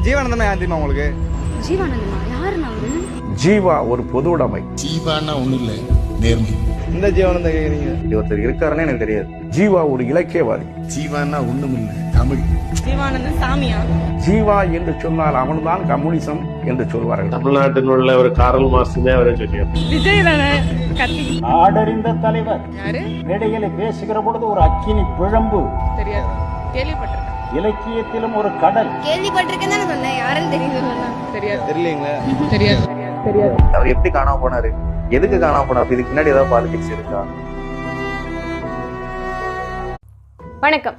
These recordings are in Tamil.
ஜீவானந்தம் யார் தெரியுமா உங்களுக்கு? ஜீவானந்தமா? யாருன்னா அவரு? ஜீவா ஒரு பொது உடைமை. ஜீவானா ஒண்ணு இல்ல, நேர்மை. இந்த ஜீவானந்தம் கேக்குறீங்க? ஒருத்தர் இருக்காருன்னு எனக்கு தெரியாது. ஜீவா ஒரு இலக்கியவாதி. ஜீவானா ஒண்ணும் இல்ல, தமிழ். ஜீவானந்தம் சாமியா? ஜீவா என்று சொன்னால் அவன்தான் கம்யூனிசம் என்று சொல்வார்கள். தமிழ்நாட்டில் உள்ள ஒரு காரல் மார்க்ஸ் அவரே சொல்லியார். விஜய் தானே? கத்தி நாடறிந்த தலைவர். யாரு? மேடையில பேசுகிற பொழுது ஒரு அக்கினி பிழம்பு. தெரியாது, கேள்விப்பட்டிருக்கேன். இலக்கியத்திலும் ஒரு கடல். கேள்விப்பட்டிருக்கேன் தானே சொன்னேன். யாருன்னு தெரியுது? தெரியாது. தெரியலீங்களா? தெரியாது. தெரியாது. அவர் எப்படி காணாம போனாரு, எதுக்கு காணாம போனாரு, இதுக்கு முன்னாடி ஏதாவது பாலிடிக்ஸ் இருக்கா? வணக்கம்.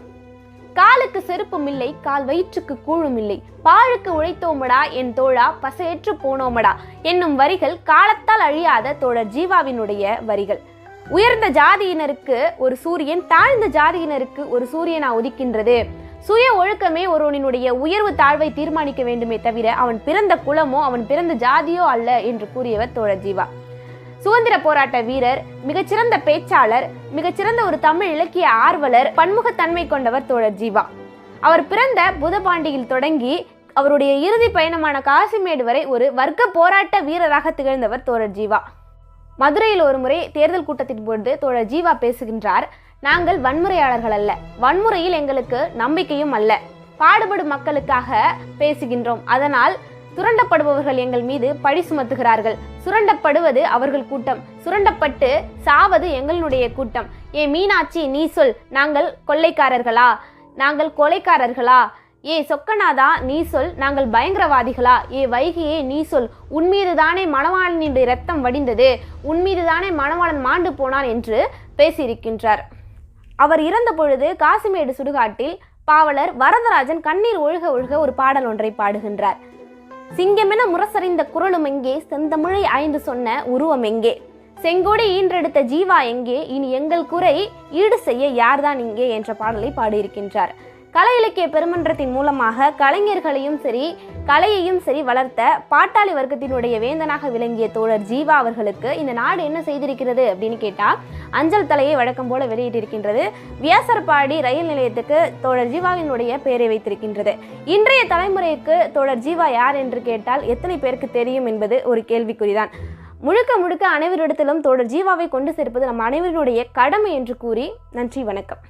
காலுக்கு செருப்பும் இல்லை, கால் வயிற்றுக்கு கூழும் இல்லை, பாழுக்கு உழைத்தோமடா என் தோழா, பசையற்று போனோமடா என்னும் வரிகள் காலத்தால் அழியாத தோழர் ஜீவாவினுடைய வரிகள். உயர்ந்த ஜாதியினருக்கு ஒரு சூரியன், தாழ்ந்த ஜாதியினருக்கு ஒரு சூரியனா உதிக்கின்றது. சுய ஒழுக்கமே ஒருவனுடைய உயர்வு தாழ்வை தீர்மானிக்க வேண்டுமே தவிர அவன் பிறந்த குலமோ அவன் பிறந்த ஜாதியோ அல்ல என்று கூறியவர் தோழர் ஜீவா. சுதந்திர போராட்ட வீரர், மிகச்சிறந்த பேச்சாளர், மிகச்சிறந்த ஒரு தமிழ் இலக்கிய ஆர்வலர், பன்முகத்தன்மை கொண்டவர் தோழர் ஜீவா. அவர் பிறந்த புதபாண்டியில் தொடங்கி அவருடைய இறுதி பயணமான காசிமேடு வரை ஒரு வர்க்க போராட்ட வீரராக திகழ்ந்தவர் தோழர் ஜீவா. மதுரையில் ஒரு முறை தேர்தல் கூட்டத்தின் பொழுது தோழர் ஜீவா பேசுகின்றார். நாங்கள் வன்முறையாளர்கள் அல்ல, வன்முறையில் எங்களுக்கு நம்பிக்கையும் அல்ல, பாடுபடும் மக்களுக்காக பேசுகின்றோம். அதனால் சுரண்டப்படுபவர்கள் எங்கள் மீது பழி சுமத்துகிறார்கள். சுரண்டப்படுவது அவர்கள் கூட்டம், சுரண்டப்பட்டு சாவது எங்களுடைய கூட்டம். ஏ மீனாட்சி நீ சொல், நாங்கள் கொள்ளைக்காரர்களா, நாங்கள் கொலைக்காரர்களா? ஏ சொக்கநாதா நீ சொல், நாங்கள் பயங்கரவாதிகளா? ஏ வைகியே நீ சொல், உன்மீதுதானே மணவாளனின் இரத்தம் வடிந்தது, உன்மீதுதானே மணவாளன் மாண்டு போனான் என்று பேசியிருக்கின்றார். அவர் இறந்த பொழுது காசிமேடு சுடுகாட்டில் பாவலர் வரதராஜன் கண்ணீர் ஒழுக ஒழுக ஒரு பாடல் ஒன்றை பாடுகின்றார். சிங்கமென முரசறிந்த குரலும் எங்கே, செந்தமிழை ஆய்ந்து சொன்ன உருவம் எங்கே, செங்கோடி ஈன்றெடுத்த ஜீவா எங்கே, இனி எங்கள் குறை ஈடு செய்ய யார்தான் இங்கே என்ற பாடலை பாடியிருக்கின்றார். கலை இலக்கிய பெருமன்றத்தின் மூலமாக கலைஞர்களையும் சரி கலையையும் சரி வளர்த்த பாட்டாளி வர்க்கத்தினுடைய வேந்தனாக விளங்கிய தோழர் ஜீவா அவர்களுக்கு இந்த நாடு என்ன செய்திருக்கிறது அப்படின்னு கேட்டால் அஞ்சல் தலையை வழக்கம் போல வெளியிட்டிருக்கின்றது. வியாசர்பாடி ரயில் நிலையத்துக்கு தோழர் ஜீவாவினுடைய பெயரை வைத்திருக்கின்றது. இன்றைய தலைமுறைக்கு தோழர் ஜீவா யார் என்று கேட்டால் எத்தனை பேருக்கு தெரியும் என்பது ஒரு கேள்விக்குறிதான். முழுக்க முழுக்க அனைவரிடத்திலும் தோழர் ஜீவாவை கொண்டு சேர்ப்பது நம் அனைவருடைய கடமை என்று கூறி நன்றி, வணக்கம்.